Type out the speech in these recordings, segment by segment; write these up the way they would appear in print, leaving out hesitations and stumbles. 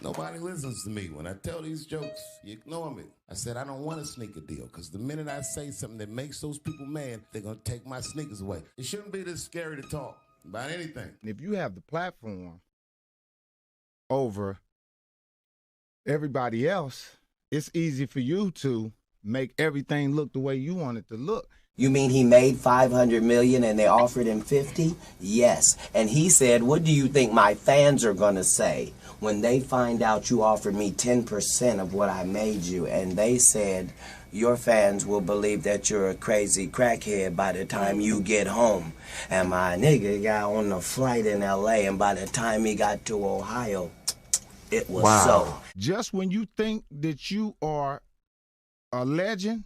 Nobody listens to me. When I tell these jokes, you ignore me. I said I don't want a sneaker deal because the minute I say something that makes those people mad, they're going to take my sneakers away. It shouldn't be this scary to talk about anything. If you have the platform over everybody else, it's easy for you to make everything look the way you want it to look. You mean he made $500 million and they offered him 50? Yes. And he said, what do you think my fans are going to say when they find out you offered me 10% of what I made you? And they said, your fans will believe that you're a crazy crackhead by the time you get home. And my nigga got on a flight in LA, and by the time he got to Ohio, it was so. Just when you think that you are a legend,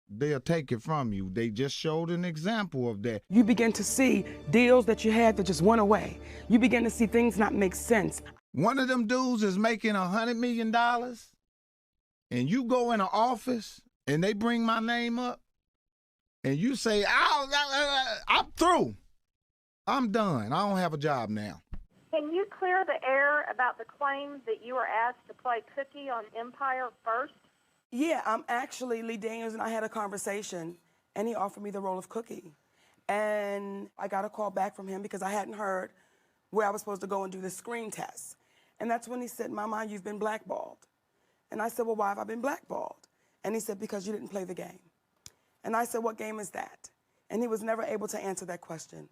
they'll take it from you. They just showed an example of that. You begin to see deals that you had that just went away. You begin to see things not make sense. One of them dudes is making $100 million, and you go in an office and they bring my name up, and you say, I'm through. I'm done. I don't have a job now. Can you clear the air about the claims that you were asked to play Cookie on Empire first? Yeah, I'm actually, Lee Daniels and I had a conversation, and he offered me the role of Cookie. And I got a call back from him because I hadn't heard where I was supposed to go and do the screen test. And that's when he said, Mama, you've been blackballed. And I said, well, why have I been blackballed? And he said, because you didn't play the game. And I said, what game is that? And he was never able to answer that question.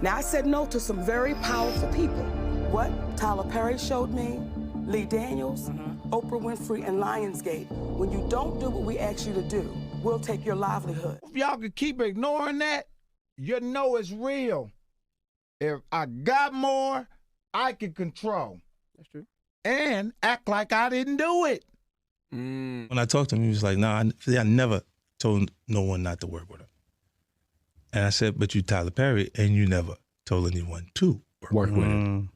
Now, I said no to some very powerful people. What Tyler Perry showed me, Lee Daniels, Oprah Winfrey, and Lionsgate. When you don't do what we ask you to do, we'll take your livelihood. If y'all could keep ignoring that, you know it's real. If I got more, I can control. That's true. And act like I didn't do it. When I talked to him, he was like, I never told no one not to work with her. And I said, but you Tyler Perry, and you never told anyone to work with him.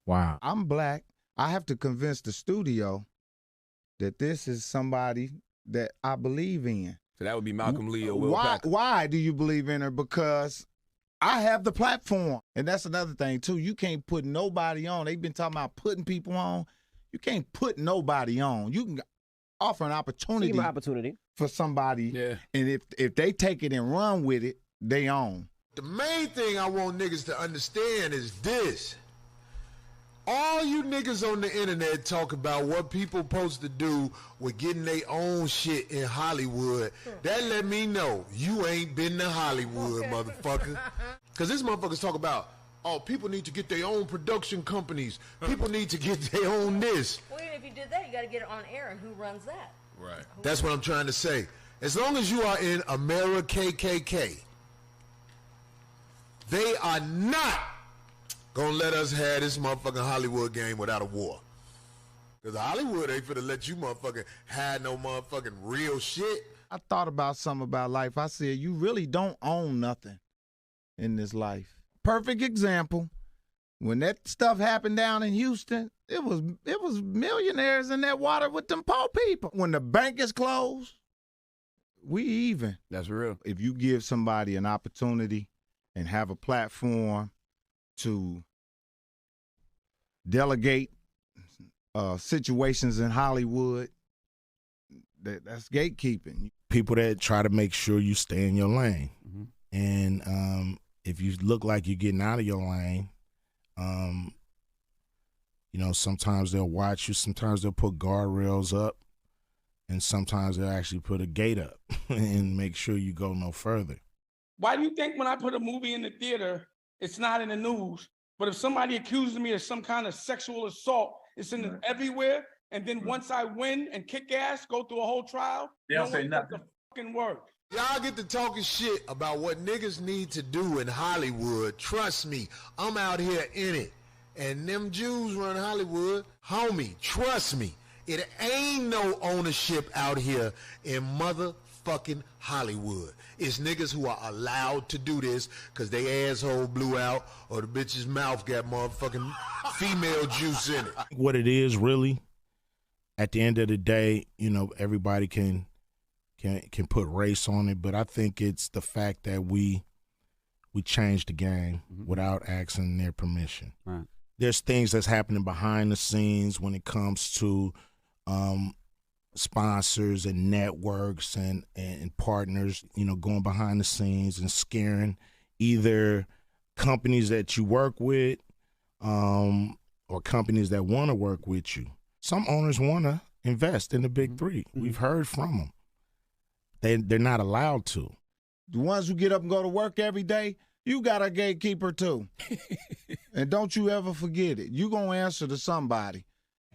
Wow. I'm black. I have to convince the studio that this is somebody that I believe in. So that would be Malcolm Lee or Will Packer. Why do you believe in her? Because I have the platform. And that's another thing, too. You can't put nobody on. They've been talking about putting people on. You can't put nobody on. You can offer an opportunity for somebody. Yeah. And if they take it and run with it, they own. The main thing I want niggas to understand is this. All you niggas on the internet talk about what people supposed to do with getting their own shit in Hollywood. That let me know you ain't been to Hollywood, motherfucker. Because this motherfuckers talk about, oh, people need to get their own production companies. People need to get their own this. Well, even if you did that, you got to get it on air, and who runs that? Right. That's what I'm trying to say. As long as you are in America KKK, they are not gonna let us have this motherfucking Hollywood game without a war. Because Hollywood ain't finna let you motherfucking have no motherfucking real shit. I thought about something about life. I said, you really don't own nothing in this life. Perfect example. When that stuff happened down in Houston, it was millionaires in that water with them poor people. When the bank is closed, we even. That's real. If you give somebody an opportunity and have a platform to delegate situations in Hollywood, that's gatekeeping. People that try to make sure you stay in your lane. Mm-hmm. And if you look like you're getting out of your lane, sometimes they'll watch you, sometimes they'll put guardrails up, and sometimes they'll actually put a gate up and make sure you go no further. Why do you think when I put a movie in the theater, it's not in the news, but if somebody accuses me of some kind of sexual assault, it's in everywhere, and then once I win and kick ass, go through a whole trial, they don't say nothing. Fucking word. Y'all get to talking shit about what niggas need to do in Hollywood. Trust me, I'm out here in it. And them Jews run Hollywood. Homie, trust me, it ain't no ownership out here in motherfucking Hollywood. It's niggas who are allowed to do this because they asshole blew out or the bitch's mouth got motherfucking female juice in it. What it is really, at the end of the day, everybody can put race on it, but I think it's the fact that we changed the game without asking their permission. Right. there's things that's happening behind the scenes when it comes to sponsors and networks and partners, you know, going behind the scenes and scaring either companies that you work with or companies that want to work with you. Some owners want to invest in the big three. We've heard from them. They're not allowed to. The ones who get up and go to work every day, you got a gatekeeper too. And don't you ever forget it. You gonna answer to somebody.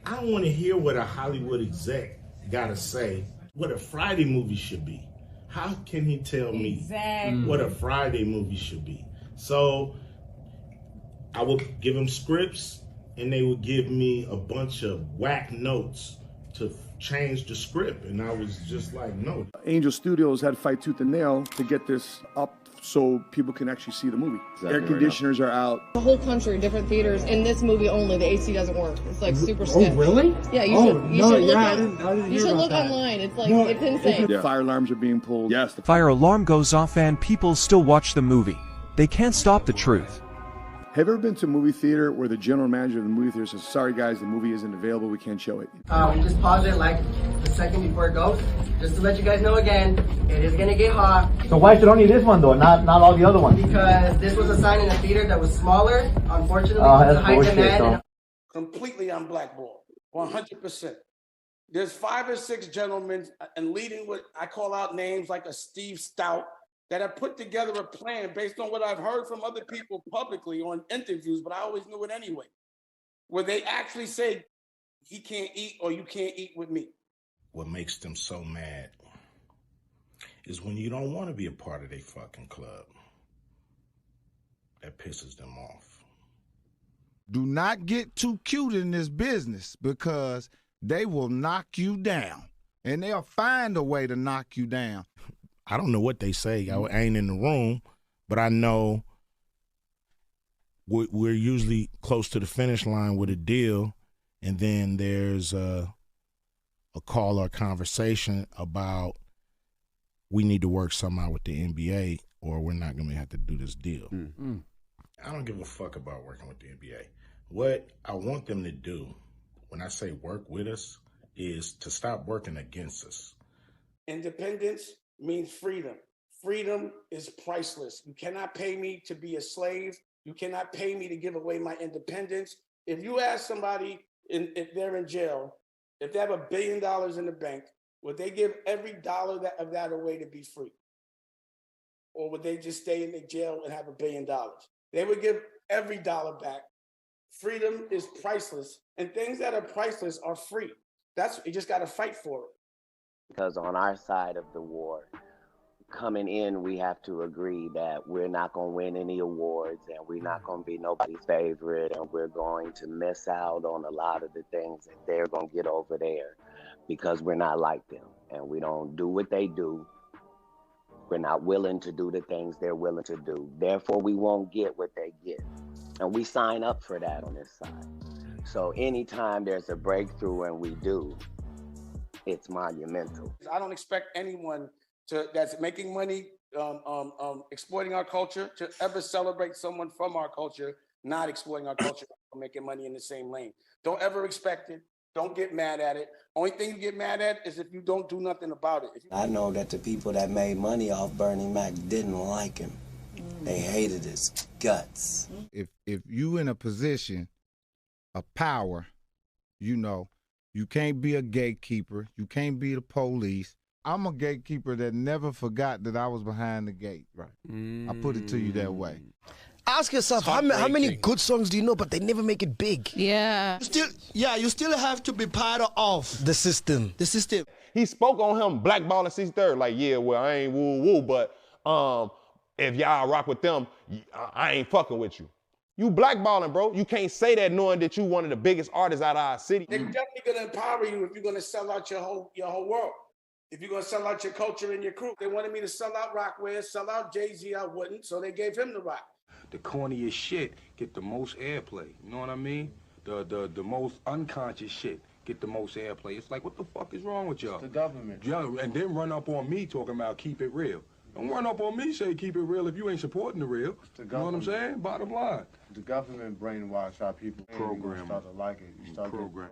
I don't want to hear what a Hollywood exec got to say what a Friday movie should be. How can he tell me what a Friday movie should be? So I would give them scripts, and they would give me a bunch of whack notes to change the script. And I was just like, no. Angel Studios had to fight tooth and nail to get this up so people can actually see the movie. Air conditioners are out. The whole country, different theaters. In this movie only, the AC doesn't work. It's like super sketch. Oh, really? Yeah, you should look online. It's like, it's insane. Yeah. Fire alarms are being pulled. Yes. The fire alarm goes off and people still watch the movie. They can't stop the truth. Have you ever been to a movie theater where the general manager of the movie theater says, sorry guys, the movie isn't available, we can't show it? We just paused it like a second before it goes, just to let you guys know again, it is gonna get hot. So why should only this one though, not all the other ones? Because this was assigned in a theater that was smaller, unfortunately, because of high demand. Completely on blackball, 100%. There's 5 or 6 gentlemen, and leading what I call out names like a Steve Stout, that have put together a plan based on what I've heard from other people publicly on interviews, but I always knew it anyway, where they actually say, he can't eat or you can't eat with me. What makes them so mad is when you don't want to be a part of their fucking club. That pisses them off. Do not get too cute in this business because they will knock you down, and they'll find a way to knock you down. I don't know what they say. I ain't in the room, but I know we're usually close to the finish line with a deal, and then there's a call or a conversation about we need to work something out with the NBA or we're not going to have to do this deal. I don't give a fuck about working with the NBA. What I want them to do when I say work with us is to stop working against us. Independence means freedom. Freedom is priceless. You cannot pay me to be a slave. You cannot pay me to give away my independence. If you ask somebody if they're in jail, if they have $1 billion in the bank, would they give every dollar of that away to be free? Or would they just stay in the jail and have $1 billion? They would give every dollar back. Freedom is priceless, and things that are priceless are free. You just got to fight for it. Because on our side of the war, coming in, we have to agree that we're not going to win any awards and we're not going to be nobody's favorite, and we're going to miss out on a lot of the things that they're going to get over there because we're not like them and we don't do what they do. We're not willing to do the things they're willing to do. Therefore, we won't get what they get. And we sign up for that on this side. So anytime there's a breakthrough and we do, it's monumental. I don't expect anyone that's making money, exploiting our culture, to ever celebrate someone from our culture not exploiting our culture or making money in the same lane. Don't ever expect it. Don't get mad at it. Only thing you get mad at is if you don't do nothing about it. I know that the people that made money off Bernie Mac didn't like him. They hated his guts. If you in a position of power, you know, you can't be a gatekeeper. You can't be the police. I'm a gatekeeper that never forgot that I was behind the gate, right? I put it to you that way. Ask yourself, how many good songs do you know, but they never make it big? Yeah. You still have to be part of the system. The system. He spoke on him blackballing 63rd, like, yeah, well, I ain't woo-woo, but if y'all rock with them, I ain't fucking with you. You blackballing, bro. You can't say that knowing that you one of the biggest artists out of our city. They're definitely gonna empower you if you're gonna sell out your whole world. If you're gonna sell out your culture and your crew. They wanted me to sell out Rockwell, sell out Jay-Z, I wouldn't, so they gave him the rock. The corniest shit get the most airplay. You know what I mean? The most unconscious shit get the most airplay. It's like, what the fuck is wrong with y'all? The government. Yeah, and then run up on me talking about keep it real. Don't run up on me, say keep it real if you ain't supporting the real. You know what I'm saying? Bottom line. The government brainwash our people. Program. Start to like it. You start Program.